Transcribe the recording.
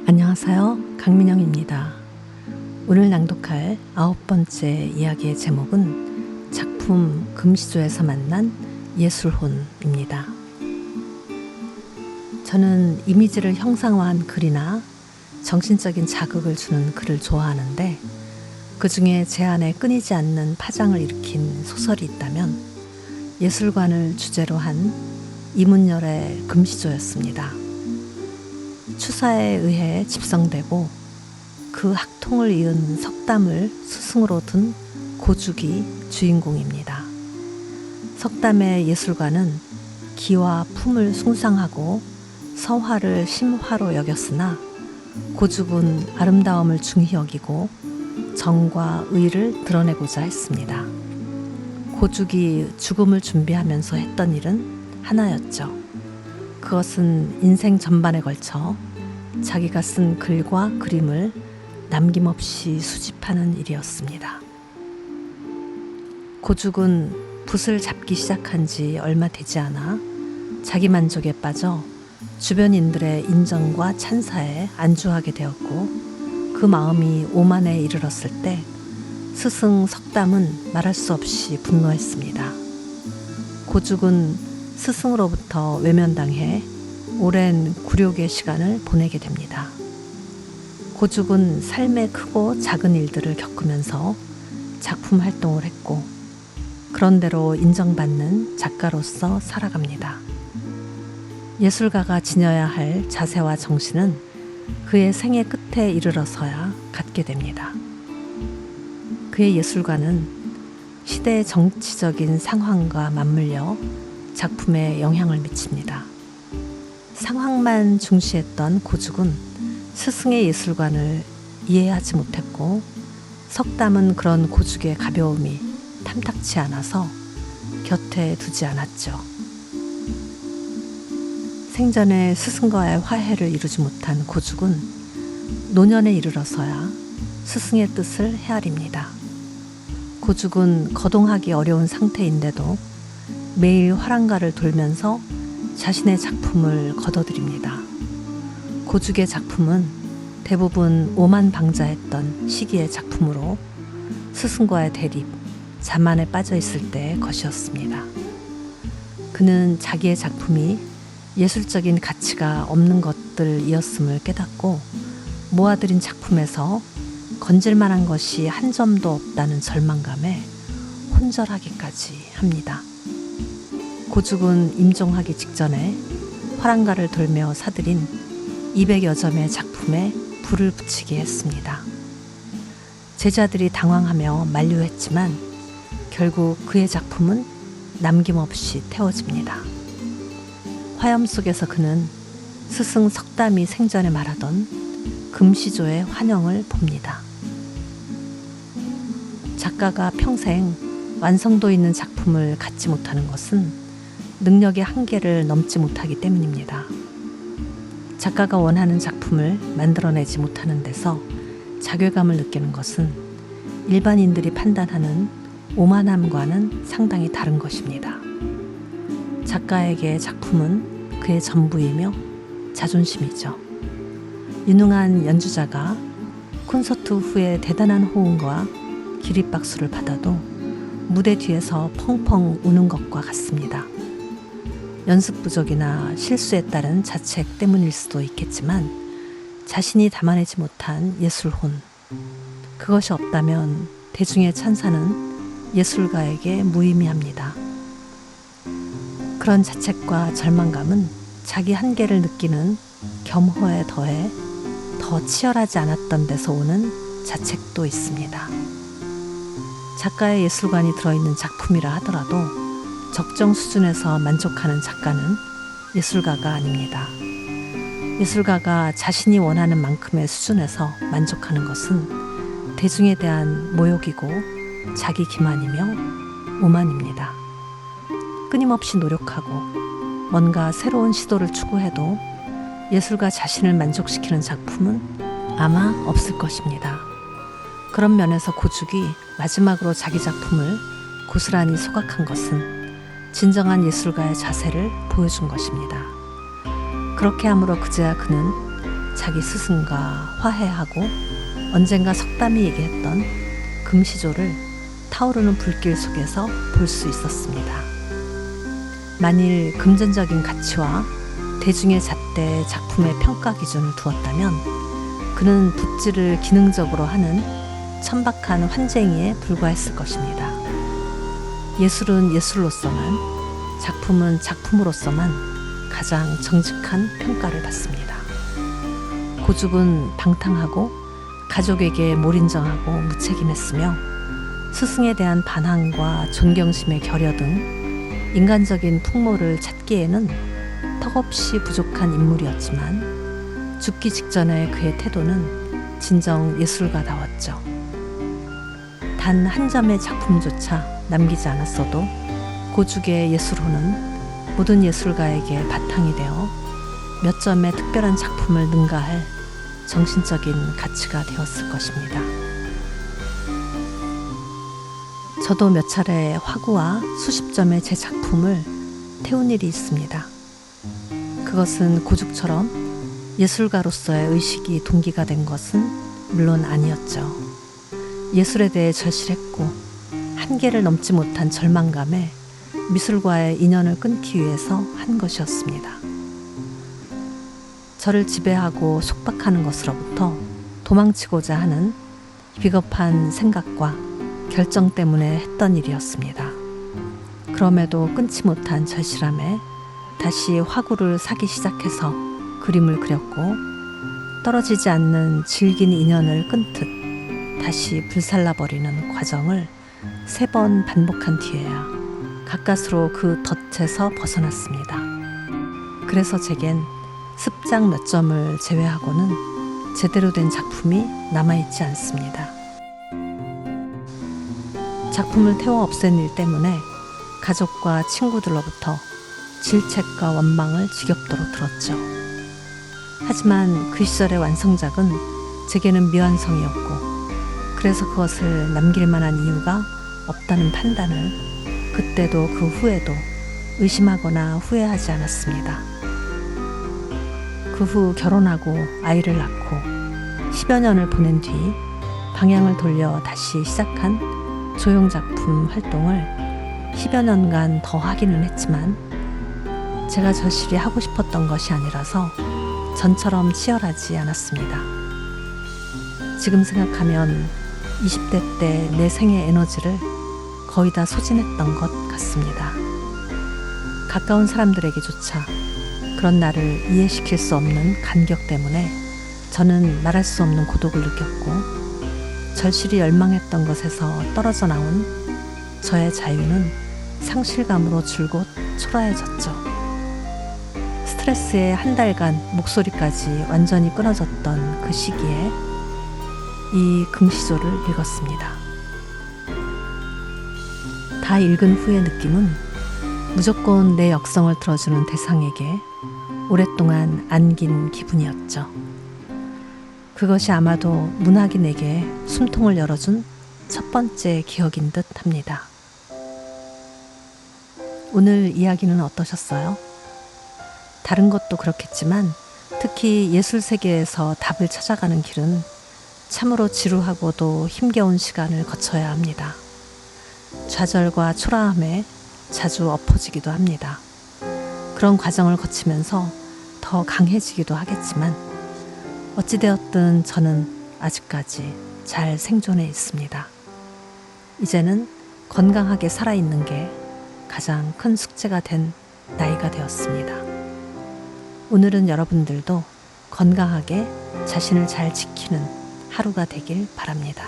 안녕하세요. 강민영입니다. 오늘 낭독할 9번째 이야기의 제목은 작품 금시조에서 만난 예술혼입니다. 저는 이미지를 형상화한 글이나 정신적인 자극을 주는 글을 좋아하는데, 그 중에 제 안에 끊이지 않는 파장을 일으킨 소설이 있다면 예술관을 주제로 한 이문열의 금시조였습니다. 추사에 의해 집성되고 그 학통을 이은 석담을 스승으로 둔 고죽이 주인공입니다. 석담의 예술가는 기와 품을 숭상하고 서화를 심화로 여겼으나, 고죽은 아름다움을 중히 여기고 정과 의를 드러내고자 했습니다. 고죽이 죽음을 준비하면서 했던 일은 하나였죠. 그것은 인생 전반에 걸쳐 자기가 쓴 글과 그림을 남김없이 수집하는 일이었습니다. 고죽은 붓을 잡기 시작한 지 얼마 되지 않아 자기 만족에 빠져 주변인들의 인정과 찬사에 안주하게 되었고, 그 마음이 오만에 이르렀을 때 스승 석담은 말할 수 없이 분노했습니다. 고죽은 스승으로부터 외면당해 오랜 굴욕의 시간을 보내게 됩니다. 고죽은 삶의 크고 작은 일들을 겪으면서 작품 활동을 했고, 그런대로 인정받는 작가로서 살아갑니다. 예술가가 지녀야 할 자세와 정신은 그의 생애 끝에 이르러서야 갖게 됩니다. 그의 예술가는 시대의 정치적인 상황과 맞물려 작품에 영향을 미칩니다. 상황만 중시했던 고죽은 스승의 예술관을 이해하지 못했고, 석담은 그런 고죽의 가벼움이 탐탁치 않아서 곁에 두지 않았죠. 생전에 스승과의 화해를 이루지 못한 고죽은 노년에 이르러서야 스승의 뜻을 헤아립니다. 고죽은 거동하기 어려운 상태인데도 매일 화랑가를 돌면서 자신의 작품을 거둬들입니다. 고죽의 작품은 대부분 오만방자했던 시기의 작품으로 스승과의 대립, 자만에 빠져 있을 때의 것이었습니다. 그는 자기의 작품이 예술적인 가치가 없는 것들이었음을 깨닫고, 모아들인 작품에서 건질만한 것이 한 점도 없다는 절망감에 혼절하기까지 합니다. 고죽은 임종하기 직전에 화랑가를 돌며 사들인 200여 점의 작품에 불을 붙이게 했습니다. 제자들이 당황하며 만류했지만 결국 그의 작품은 남김없이 태워집니다. 화염 속에서 그는 스승 석담이 생전에 말하던 금시조의 환영을 봅니다. 작가가 평생 완성도 있는 작품을 갖지 못하는 것은 능력의 한계를 넘지 못하기 때문입니다. 작가가 원하는 작품을 만들어내지 못하는 데서 자괴감을 느끼는 것은 일반인들이 판단하는 오만함과는 상당히 다른 것입니다. 작가에게 작품은 그의 전부이며 자존심이죠. 유능한 연주자가 콘서트 후에 대단한 호응과 기립박수를 받아도 무대 뒤에서 펑펑 우는 것과 같습니다. 연습 부족이나 실수에 따른 자책 때문일 수도 있겠지만, 자신이 담아내지 못한 예술혼, 그것이 없다면 대중의 찬사는 예술가에게 무의미합니다. 그런 자책과 절망감은 자기 한계를 느끼는 겸허에 더해 더 치열하지 않았던 데서 오는 자책도 있습니다. 작가의 예술관이 들어있는 작품이라 하더라도 적정 수준에서 만족하는 작가는 예술가가 아닙니다. 예술가가 자신이 원하는 만큼의 수준에서 만족하는 것은 대중에 대한 모욕이고 자기 기만이며 오만입니다. 끊임없이 노력하고 뭔가 새로운 시도를 추구해도 예술가 자신을 만족시키는 작품은 아마 없을 것입니다. 그런 면에서 고죽이 마지막으로 자기 작품을 고스란히 소각한 것은 진정한 예술가의 자세를 보여준 것입니다. 그렇게 함으로 그제야 그는 자기 스승과 화해하고 언젠가 석담이 얘기했던 금시조를 타오르는 불길 속에서 볼 수 있었습니다. 만일 금전적인 가치와 대중의 잣대 작품의 평가 기준을 두었다면 그는 붓질을 기능적으로 하는 천박한 환쟁이에 불과했을 것입니다. 예술은 예술로서만, 작품은 작품으로서만 가장 정직한 평가를 받습니다. 고죽은 방탕하고 가족에게 몰인정하고 무책임했으며 스승에 대한 반항과 존경심의 결여 등 인간적인 풍모를 찾기에는 턱없이 부족한 인물이었지만 죽기 직전의 그의 태도는 진정 예술가다웠죠. 단 한 점의 작품조차 남기지 않았어도 고죽의 예술호는 모든 예술가에게 바탕이 되어 몇 점의 특별한 작품을 능가할 정신적인 가치가 되었을 것입니다. 저도 몇 차례 화구와 수십 점의 제 작품을 태운 일이 있습니다. 그것은 고죽처럼 예술가로서의 의식이 동기가 된 것은 물론 아니었죠. 예술에 대해 절실했고 한계를 넘지 못한 절망감에 미술과의 인연을 끊기 위해서 한 것이었습니다. 저를 지배하고 속박하는 것으로부터 도망치고자 하는 비겁한 생각과 결정 때문에 했던 일이었습니다. 그럼에도 끊지 못한 절실함에 다시 화구를 사기 시작해서 그림을 그렸고 떨어지지 않는 질긴 인연을 끊듯 다시 불살라버리는 과정을 3번 반복한 뒤에야 가까스로 그 덫에서 벗어났습니다. 그래서 제겐 습작 몇 점을 제외하고는 제대로 된 작품이 남아있지 않습니다. 작품을 태워 없앤 일 때문에 가족과 친구들로부터 질책과 원망을 지겹도록 들었죠. 하지만 그 시절의 완성작은 제게는 미완성이었고 그래서 그것을 남길 만한 이유가 없다는 판단을 그때도 그 후에도 의심하거나 후회하지 않았습니다. 그 후 결혼하고 아이를 낳고 10여 년을 보낸 뒤 방향을 돌려 다시 시작한 조형작품 활동을 10여 년간 더 하기는 했지만 제가 절실히 하고 싶었던 것이 아니라서 전처럼 치열하지 않았습니다. 지금 생각하면 20대 때 내 생의 에너지를 거의 다 소진했던 것 같습니다. 가까운 사람들에게조차 그런 나를 이해시킬 수 없는 간격 때문에 저는 말할 수 없는 고독을 느꼈고 절실히 열망했던 것에서 떨어져 나온 저의 자유는 상실감으로 줄곧 초라해졌죠. 스트레스에 한 달간 목소리까지 완전히 끊어졌던 그 시기에 이 금시조를 읽었습니다. 다 읽은 후의 느낌은 무조건 내 역성을 들어주는 대상에게 오랫동안 안긴 기분이었죠. 그것이 아마도 문학인에게 숨통을 열어준 첫 번째 기억인 듯 합니다. 오늘 이야기는 어떠셨어요? 다른 것도 그렇겠지만 특히 예술 세계에서 답을 찾아가는 길은 참으로 지루하고도 힘겨운 시간을 거쳐야 합니다. 좌절과 초라함에 자주 엎어지기도 합니다. 그런 과정을 거치면서 더 강해지기도 하겠지만 어찌되었든 저는 아직까지 잘 생존해 있습니다. 이제는 건강하게 살아있는 게 가장 큰 숙제가 된 나이가 되었습니다. 오늘은 여러분들도 건강하게 자신을 잘 지키는 하루가 되길 바랍니다.